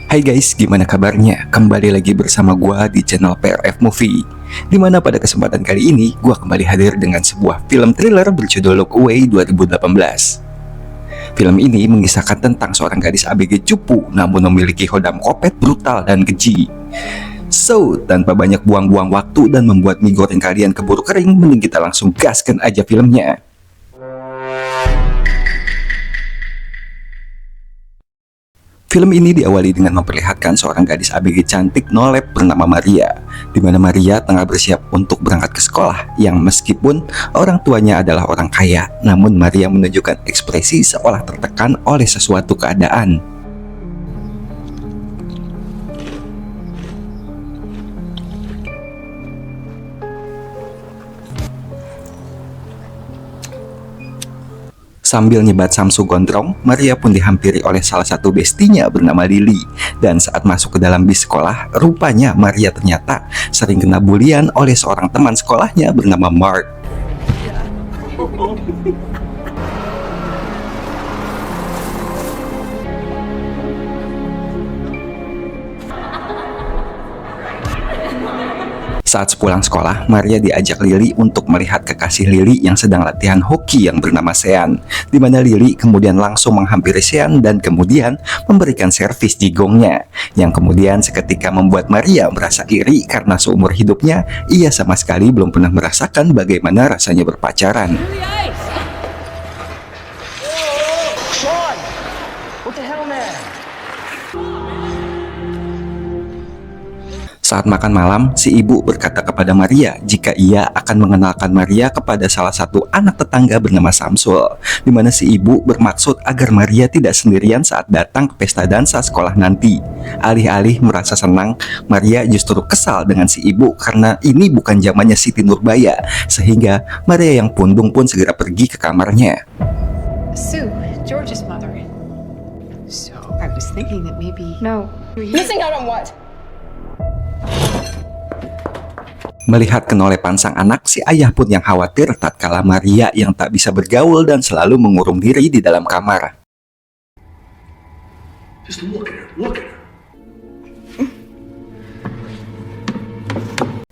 Hai guys, gimana kabarnya? Kembali lagi bersama gua di channel PRF Movie. Dimana pada kesempatan kali ini, gua kembali hadir dengan sebuah film thriller berjudul Look Away 2018. Film ini mengisahkan tentang seorang gadis ABG cupu namun memiliki hodam kopet brutal dan keji. So, tanpa banyak buang-buang waktu dan membuat mie goreng kalian keburu kering, mending kita langsung gaskan aja filmnya. Film ini diawali dengan memperlihatkan seorang gadis ABG cantik nolep bernama Maria, di mana Maria tengah bersiap untuk berangkat ke sekolah yang meskipun orang tuanya adalah orang kaya, namun Maria menunjukkan ekspresi seolah tertekan oleh sesuatu keadaan. Sambil nyebat Samsu gondrong, Maria pun dihampiri oleh salah satu bestinya bernama Lily. Dan saat masuk ke dalam bis sekolah, rupanya Maria ternyata sering kena bulian oleh seorang teman sekolahnya bernama Mark. Saat sepulang sekolah, Maria diajak Lily untuk melihat kekasih Lily yang sedang latihan hoki yang bernama Sean, di mana Lily kemudian langsung menghampiri Sean dan kemudian memberikan servis jigongnya, yang kemudian seketika membuat Maria merasa iri karena seumur hidupnya ia sama sekali belum pernah merasakan bagaimana rasanya berpacaran. Saat makan malam, si ibu berkata kepada Maria jika ia akan mengenalkan Maria kepada salah satu anak tetangga bernama Samsul, di mana si ibu bermaksud agar Maria tidak sendirian saat datang ke pesta dansa sekolah nanti. Alih-alih merasa senang, Maria justru kesal dengan si ibu karena ini bukan zamannya Siti Nurbaya, sehingga Maria yang pundung pun segera pergi ke kamarnya. Sue, George's mother. So I was thinking that maybe... No. Missing out on what? Melihat kenolepan sang anak, si ayah pun yang khawatir tatkala Maria yang tak bisa bergaul dan selalu mengurung diri di dalam kamar. Just look at her, look at her.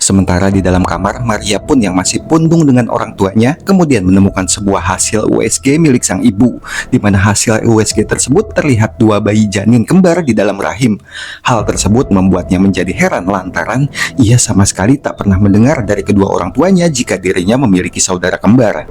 Sementara di dalam kamar, Maria pun yang masih pundung dengan orang tuanya kemudian menemukan sebuah hasil USG milik sang ibu, di mana hasil USG tersebut terlihat dua bayi janin kembar di dalam rahim. Hal tersebut membuatnya menjadi heran lantaran ia sama sekali tak pernah mendengar dari kedua orang tuanya jika dirinya memiliki saudara kembar.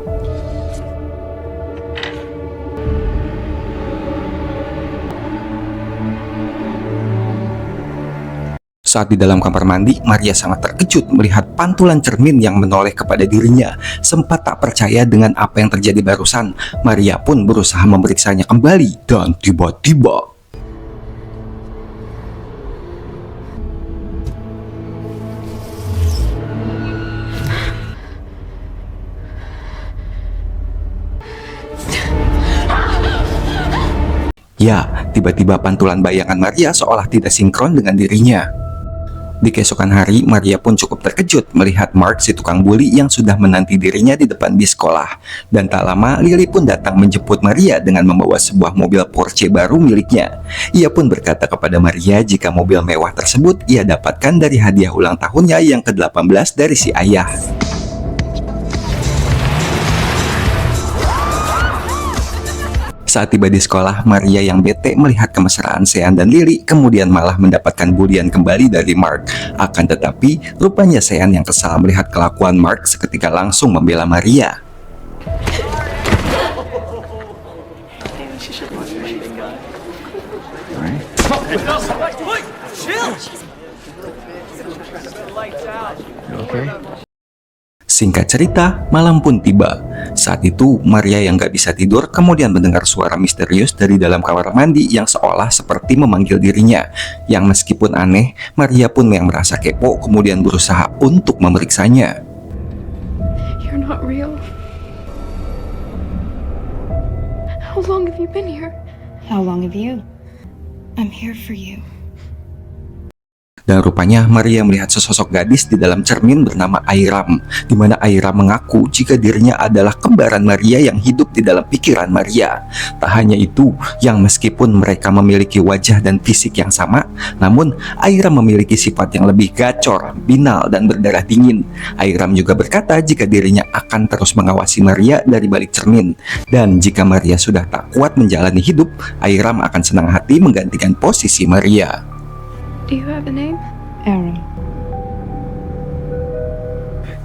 Saat di dalam kamar mandi, Maria sangat terkejut melihat pantulan cermin yang menoleh kepada dirinya. Sempat tak percaya dengan apa yang terjadi barusan, Maria pun berusaha memeriksanya kembali dan tiba-tiba tiba-tiba pantulan bayangan Maria seolah tidak sinkron dengan dirinya. Di keesokan hari, Maria pun cukup terkejut melihat Mark, si tukang buli yang sudah menanti dirinya di depan bis sekolah. Dan tak lama, Lily pun datang menjemput Maria dengan membawa sebuah mobil Porsche baru miliknya. Ia pun berkata kepada Maria jika mobil mewah tersebut ia dapatkan dari hadiah ulang tahunnya yang ke-18 dari si ayah. Saat tiba di sekolah, Maria yang bete melihat kemesraan Sean dan Lily kemudian malah mendapatkan bulian kembali dari Mark. Akan tetapi, rupanya Sean yang kesal melihat kelakuan Mark seketika langsung membela Maria. Singkat cerita, malam pun tiba. Saat itu, Maria yang gak bisa tidur kemudian mendengar suara misterius dari dalam kamar mandi yang seolah seperti memanggil dirinya. Yang meskipun aneh, Maria pun yang merasa kepo kemudian berusaha untuk memeriksanya. You're not real. How long have you been here? How long have you? I'm here for you. Dan rupanya Maria melihat sesosok gadis di dalam cermin bernama Airam, di mana Airam mengaku jika dirinya adalah kembaran Maria yang hidup di dalam pikiran Maria. Tak hanya itu, yang meskipun mereka memiliki wajah dan fisik yang sama, namun Airam memiliki sifat yang lebih gacor, binal, dan berdarah dingin. Airam juga berkata jika dirinya akan terus mengawasi Maria dari balik cermin, dan jika Maria sudah tak kuat menjalani hidup, Airam akan senang hati menggantikan posisi Maria. Do you have a name? Aaron.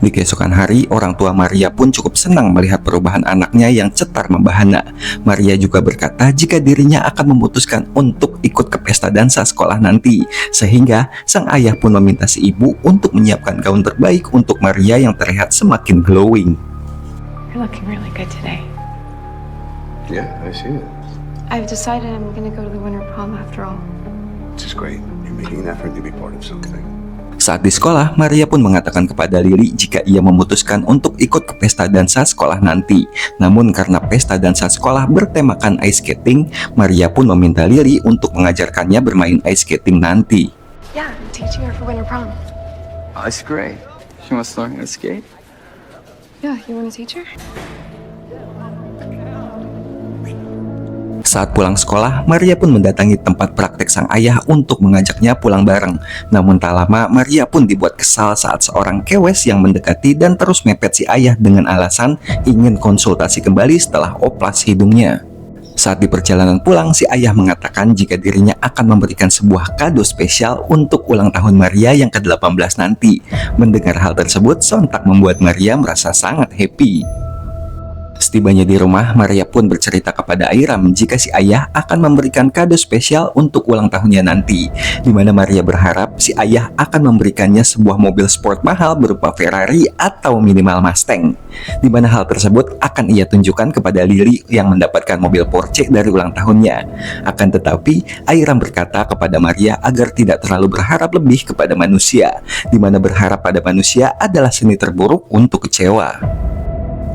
Di keesokan hari, orang tua Maria pun cukup senang melihat perubahan anaknya yang cetar membahana. Maria juga berkata jika dirinya akan memutuskan untuk ikut ke pesta dansa sekolah nanti, sehingga sang ayah pun meminta si ibu untuk menyiapkan gaun terbaik untuk Maria yang terlihat semakin glowing. You're looking really good today. Yeah, I see it. I've decided I'm gonna go to the winter prom after all. Which is great. You're making an effort to be part of something. Saat di sekolah, Maria pun mengatakan kepada Lily jika ia memutuskan untuk ikut ke pesta dansa sekolah nanti. Namun karena pesta dansa sekolah bertemakan ice skating, Maria pun meminta Lily untuk mengajarkannya bermain ice skating nanti. Yeah, I'm teaching her for winter prom. Oh, that's great. She wants to learn how to skate? Yeah, you wanna teach her? Saat pulang sekolah, Maria pun mendatangi tempat praktek sang ayah untuk mengajaknya pulang bareng. Namun tak lama, Maria pun dibuat kesal saat seorang kewes yang mendekati dan terus mepet si ayah dengan alasan ingin konsultasi kembali setelah oplas hidungnya. Saat di perjalanan pulang, si ayah mengatakan jika dirinya akan memberikan sebuah kado spesial untuk ulang tahun Maria yang ke-18 nanti. Mendengar hal tersebut, sontak membuat Maria merasa sangat happy. Setibanya di rumah, Maria pun bercerita kepada Airam jika si ayah akan memberikan kado spesial untuk ulang tahunnya nanti, di mana Maria berharap si ayah akan memberikannya sebuah mobil sport mahal berupa Ferrari atau minimal Mustang, di mana hal tersebut akan ia tunjukkan kepada Lily yang mendapatkan mobil Porsche dari ulang tahunnya. Akan tetapi, Airam berkata kepada Maria agar tidak terlalu berharap lebih kepada manusia, di mana berharap pada manusia adalah seni terburuk untuk kecewa.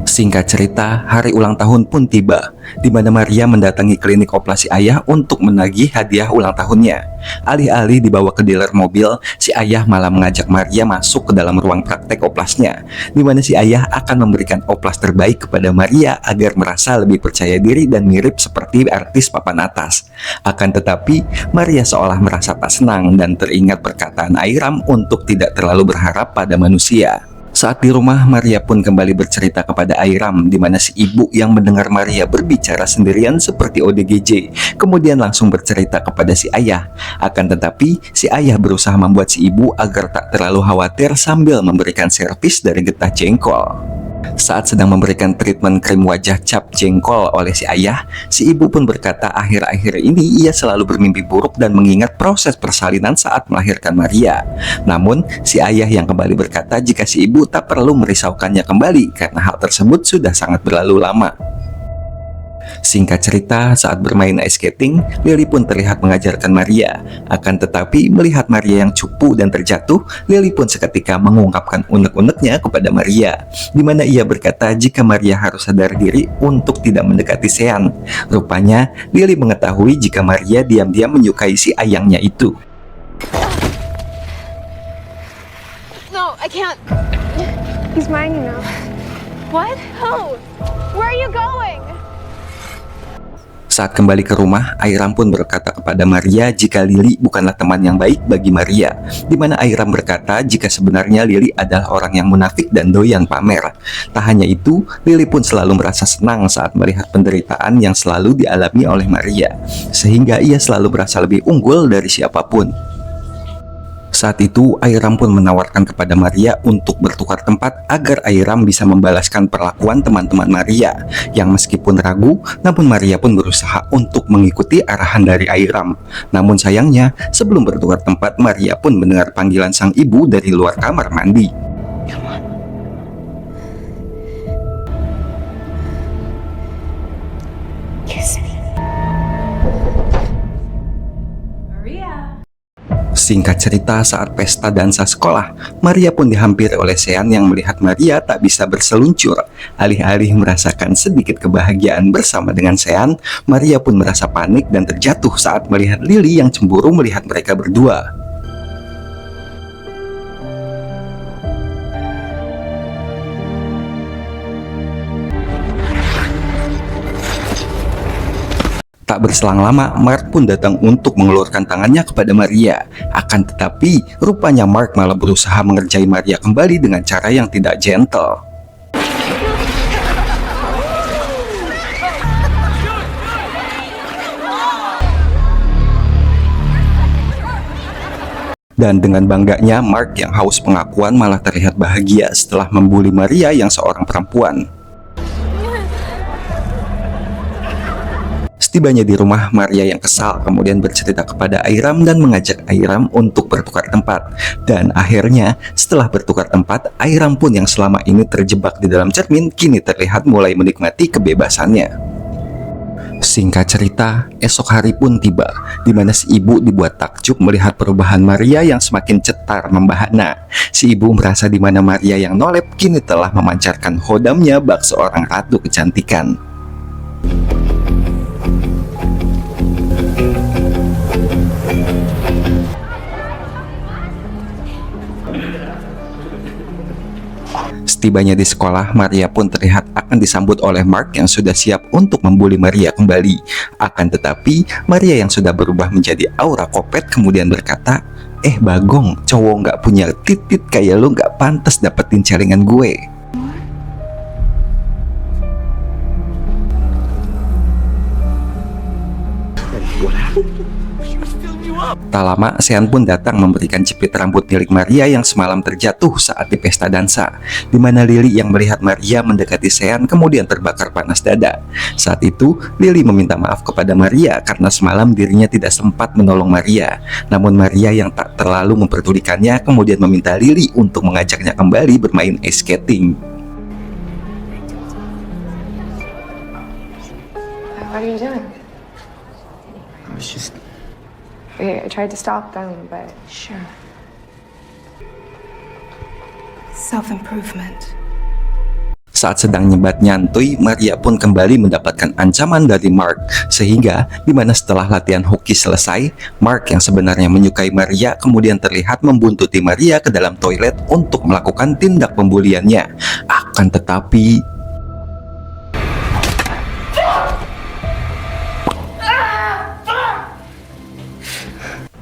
Singkat cerita, hari ulang tahun pun tiba, di mana Maria mendatangi klinik operasi ayah untuk menagih hadiah ulang tahunnya. Alih-alih dibawa ke dealer mobil, si ayah malah mengajak Maria masuk ke dalam ruang praktek oplasnya, di mana si ayah akan memberikan oplas terbaik kepada Maria agar merasa lebih percaya diri dan mirip seperti artis papan atas. Akan tetapi, Maria seolah merasa tak senang dan teringat perkataan Airam untuk tidak terlalu berharap pada manusia. Saat di rumah, Maria pun kembali bercerita kepada Airam, di mana si ibu yang mendengar Maria berbicara sendirian seperti ODGJ, kemudian langsung bercerita kepada si ayah. Akan tetapi, si ayah berusaha membuat si ibu agar tak terlalu khawatir sambil memberikan servis dari getah jengkol. Saat sedang memberikan treatment krim wajah cap jengkol oleh si ayah, si ibu pun berkata akhir-akhir ini ia selalu bermimpi buruk dan mengingat proses persalinan saat melahirkan Maria. Namun, si ayah yang kembali berkata jika si ibu tak perlu merisaukannya kembali karena hal tersebut sudah sangat berlalu lama. Singkat cerita, saat bermain ice skating, Lily pun terlihat mengajarkan Maria. Akan tetapi, melihat Maria yang cupu dan terjatuh, Lily pun seketika mengungkapkan unek-uneknya kepada Maria, di mana ia berkata jika Maria harus sadar diri untuk tidak mendekati Sean. Rupanya, Lily mengetahui jika Maria diam-diam menyukai si ayangnya itu. No, I can't. He's mine, you know. What? Who? Where are you going? Saat kembali ke rumah, Airam pun berkata kepada Maria jika Lily bukanlah teman yang baik bagi Maria, di mana Airam berkata jika sebenarnya Lily adalah orang yang munafik dan doyan pamer. Tak hanya itu, Lily pun selalu merasa senang saat melihat penderitaan yang selalu dialami oleh Maria, sehingga ia selalu merasa lebih unggul dari siapapun. Saat itu, Airam pun menawarkan kepada Maria untuk bertukar tempat agar Airam bisa membalaskan perlakuan teman-teman Maria yang meskipun ragu, namun Maria pun berusaha untuk mengikuti arahan dari Airam. Namun sayangnya, sebelum bertukar tempat, Maria pun mendengar panggilan sang ibu dari luar kamar mandi. Kiss me. Singkat cerita, saat pesta dansa sekolah, Maria pun dihampiri oleh Sean yang melihat Maria tak bisa berseluncur. Alih-alih merasakan sedikit kebahagiaan bersama dengan Sean, Maria pun merasa panik dan terjatuh saat melihat Lily yang cemburu melihat mereka berdua. Tak berselang lama, Mark pun datang untuk mengeluarkan tangannya kepada Maria. Akan tetapi, rupanya Mark malah berusaha mengerjai Maria kembali dengan cara yang tidak gentle. Dan dengan bangganya, Mark yang haus pengakuan malah terlihat bahagia setelah membuli Maria yang seorang perempuan. Setibanya di rumah, Maria yang kesal kemudian bercerita kepada Airam dan mengajak Airam untuk bertukar tempat. Dan akhirnya, setelah bertukar tempat, Airam pun yang selama ini terjebak di dalam cermin kini terlihat mulai menikmati kebebasannya. Singkat cerita, esok hari pun tiba, di mana si ibu dibuat takjub melihat perubahan Maria yang semakin cetar membahana. Si ibu merasa di mana Maria yang nolep kini telah memancarkan hodamnya bak seorang ratu kecantikan. Setibanya di sekolah, Maria pun terlihat akan disambut oleh Mark yang sudah siap untuk membuli Maria kembali. Akan tetapi, Maria yang sudah berubah menjadi aura kopet kemudian berkata, Bagong, cowok nggak punya titit kayak lo nggak pantas dapetin celengan gue. Tak lama, Sean pun datang memberikan jepit rambut milik Maria yang semalam terjatuh saat di pesta dansa, di mana Lily yang melihat Maria mendekati Sean kemudian terbakar panas dada. Saat itu, Lily meminta maaf kepada Maria karena semalam dirinya tidak sempat menolong Maria. Namun Maria yang tak terlalu memperdulikannya kemudian meminta Lily untuk mengajaknya kembali bermain ice skating. What are you doing? I was just... I tried to stop them, but... Sure. Self-improvement. Saat sedang nyebat nyantui, Maria pun kembali mendapatkan ancaman dari Mark, sehingga dimana setelah latihan hoki selesai, Mark yang sebenarnya menyukai Maria kemudian terlihat membuntuti Maria ke dalam toilet untuk melakukan tindak pembuliannya. Akan tetapi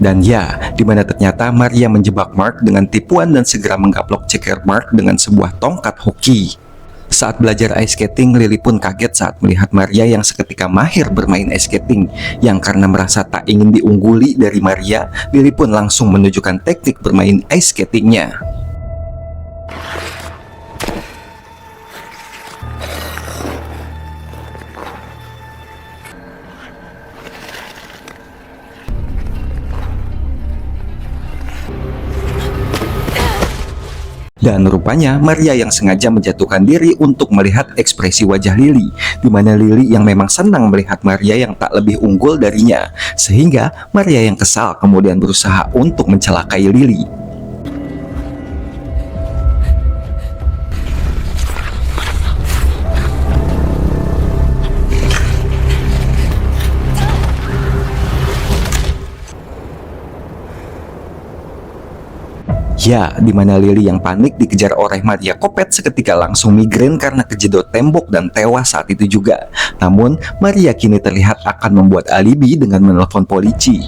dan ya, dimana ternyata Maria menjebak Mark dengan tipuan dan segera menggaplok ceker Mark dengan sebuah tongkat hoki. Saat belajar ice skating, Lily pun kaget saat melihat Maria yang seketika mahir bermain ice skating. Yang karena merasa tak ingin diungguli dari Maria, Lily pun langsung menunjukkan teknik bermain ice skatingnya. Dan rupanya Maria yang sengaja menjatuhkan diri untuk melihat ekspresi wajah Lily, di mana Lily yang memang senang melihat Maria yang tak lebih unggul darinya, sehingga Maria yang kesal kemudian berusaha untuk mencelakai Lily. Ya, di mana Lily yang panik dikejar oleh Maria Kopet seketika langsung migrain karena kejedot tembok dan tewas saat itu juga. Namun, Maria kini terlihat akan membuat alibi dengan menelpon polisi.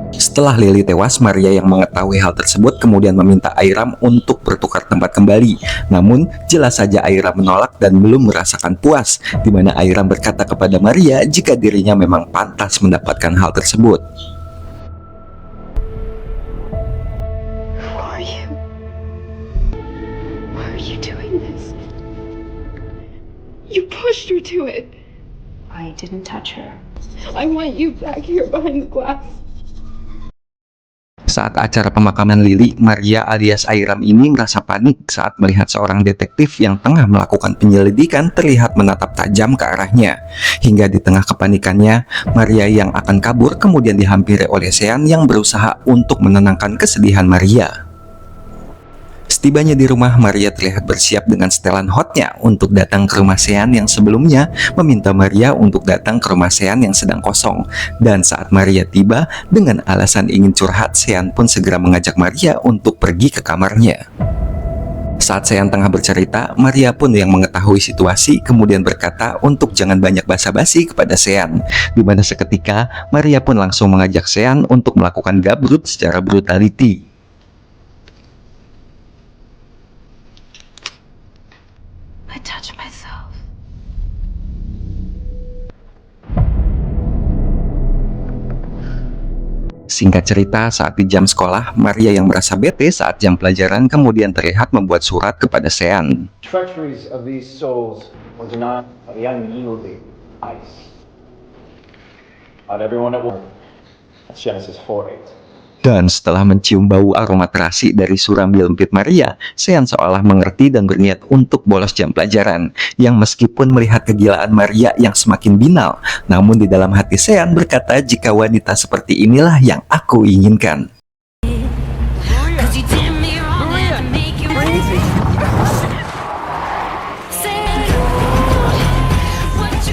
Setelah Lily tewas, Maria yang mengetahui hal tersebut kemudian meminta Airam untuk bertukar tempat kembali. Namun, jelas saja Airam menolak dan belum merasakan puas, di mana Airam berkata kepada Maria jika dirinya memang pantas mendapatkan hal tersebut. You pushed her to it. I didn't touch her. I want you back here behind the glass. Saat acara pemakaman Lily, Maria alias Airam ini merasa panik saat melihat seorang detektif yang tengah melakukan penyelidikan terlihat menatap tajam ke arahnya. Hingga di tengah kepanikannya, Maria yang akan kabur kemudian dihampiri oleh Sean yang berusaha untuk menenangkan kesedihan Maria. Setibanya di rumah, Maria terlihat bersiap dengan setelan hotnya untuk datang ke rumah Sean yang sebelumnya meminta Maria untuk datang ke rumah Sean yang sedang kosong. Dan saat Maria tiba, dengan alasan ingin curhat, Sean pun segera mengajak Maria untuk pergi ke kamarnya. Saat Sean tengah bercerita, Maria pun yang mengetahui mengetahui situasi kemudian berkata untuk jangan banyak basa-basi kepada Sean, di mana seketika Maria pun langsung mengajak Sean untuk melakukan gabrut secara brutality. I touch myself. Singkat cerita, saat di jam sekolah, Maria yang merasa bete saat jam pelajaran kemudian terlihat membuat surat kepada Sean. Treacheries of these souls was not the unyielding ice. Not everyone at once. That's Genesis 4:8. Dan setelah mencium bau aroma terasi dari surambil empit Maria, Sean seolah mengerti dan berniat untuk bolos jam pelajaran. Yang meskipun melihat kegilaan Maria yang semakin binal, namun di dalam hati Sean berkata jika wanita seperti inilah yang aku inginkan.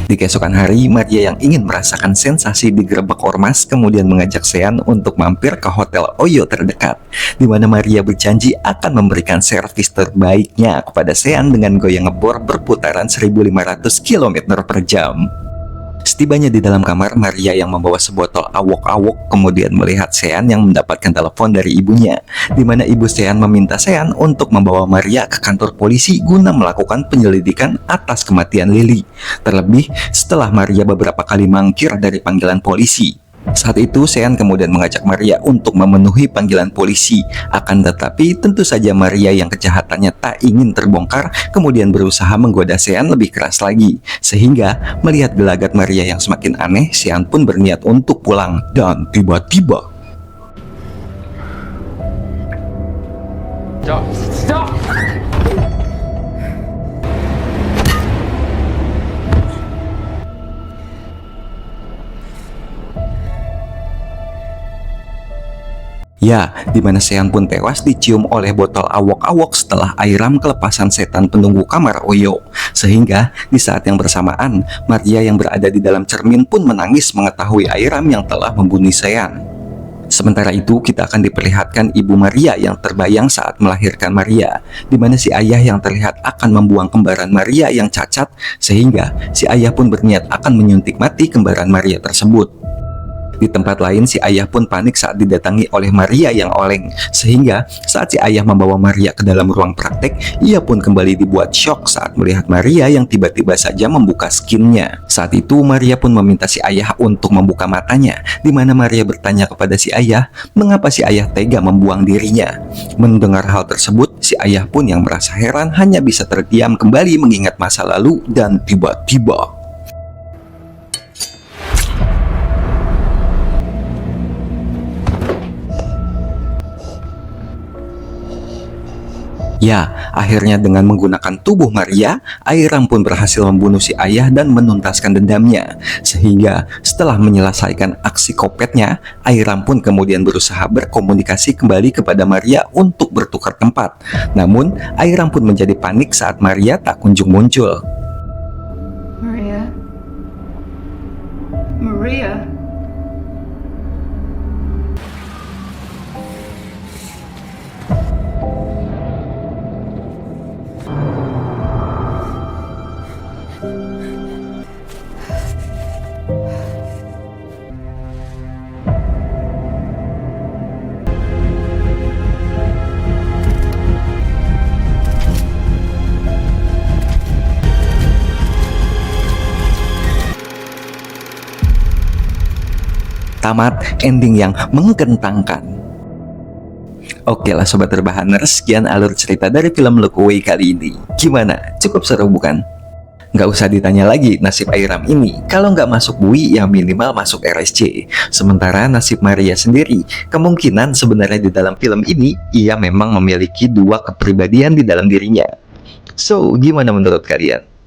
Di keesokan hari, Maria yang ingin merasakan sensasi digerebek ormas kemudian mengajak Sean untuk mampir ke hotel Oyo terdekat, di mana Maria berjanji akan memberikan servis terbaiknya kepada Sean dengan goyang ngebor berputaran 1500 km per jam. Setibanya di dalam kamar, Maria yang membawa sebotol awok-awok kemudian melihat Sean yang mendapatkan telepon dari ibunya, di mana ibu Sean meminta Sean untuk membawa Maria ke kantor polisi guna melakukan penyelidikan atas kematian Lily. Terlebih setelah Maria beberapa kali mangkir dari panggilan polisi. Saat itu Sean kemudian mengajak Maria untuk memenuhi panggilan polisi. Akan tetapi tentu saja Maria yang kejahatannya tak ingin terbongkar kemudian berusaha menggoda Sean lebih keras lagi. Sehingga melihat gelagat Maria yang semakin aneh, Sean pun berniat untuk pulang. Dan tiba-tiba Stop! ya, di mana Sean pun tewas dicium oleh botol awok-awok setelah Airam kelepasan setan penunggu kamar Oyo. Sehingga di saat yang bersamaan, Maria yang berada di dalam cermin pun menangis mengetahui Airam yang telah membunuh Sean. Sementara itu kita akan diperlihatkan ibu Maria yang terbayang saat melahirkan Maria, di mana si ayah yang terlihat akan membuang kembaran Maria yang cacat, sehingga si ayah pun berniat akan menyuntik mati kembaran Maria tersebut. Di tempat lain, si ayah pun panik saat didatangi oleh Maria yang oleng, sehingga saat si ayah membawa Maria ke dalam ruang praktek, ia pun kembali dibuat shock saat melihat Maria yang tiba-tiba saja membuka skinnya. Saat itu Maria pun meminta si ayah untuk membuka matanya, di mana Maria bertanya kepada si ayah mengapa si ayah tega membuang dirinya. Mendengar hal tersebut, si ayah pun yang merasa heran hanya bisa terdiam kembali mengingat masa lalu. Dan tiba-tiba ya, akhirnya dengan menggunakan tubuh Maria, Airam pun berhasil membunuh si ayah dan menuntaskan dendamnya. Sehingga setelah menyelesaikan aksi kopetnya, Airam pun kemudian berusaha berkomunikasi kembali kepada Maria untuk bertukar tempat. Namun, Airam pun menjadi panik saat Maria tak kunjung muncul. Maria? Maria? Tamat ending yang menggentangkan. Oke lah sobat rebahaner, sekian alur cerita dari film Look Away kali ini. Gimana? Cukup seru bukan? Nggak usah ditanya lagi nasib Airam ini. Kalau nggak masuk bui, ya minimal masuk RSC. Sementara nasib Maria sendiri, kemungkinan sebenarnya di dalam film ini, ia memang memiliki dua kepribadian di dalam dirinya. So, gimana menurut kalian?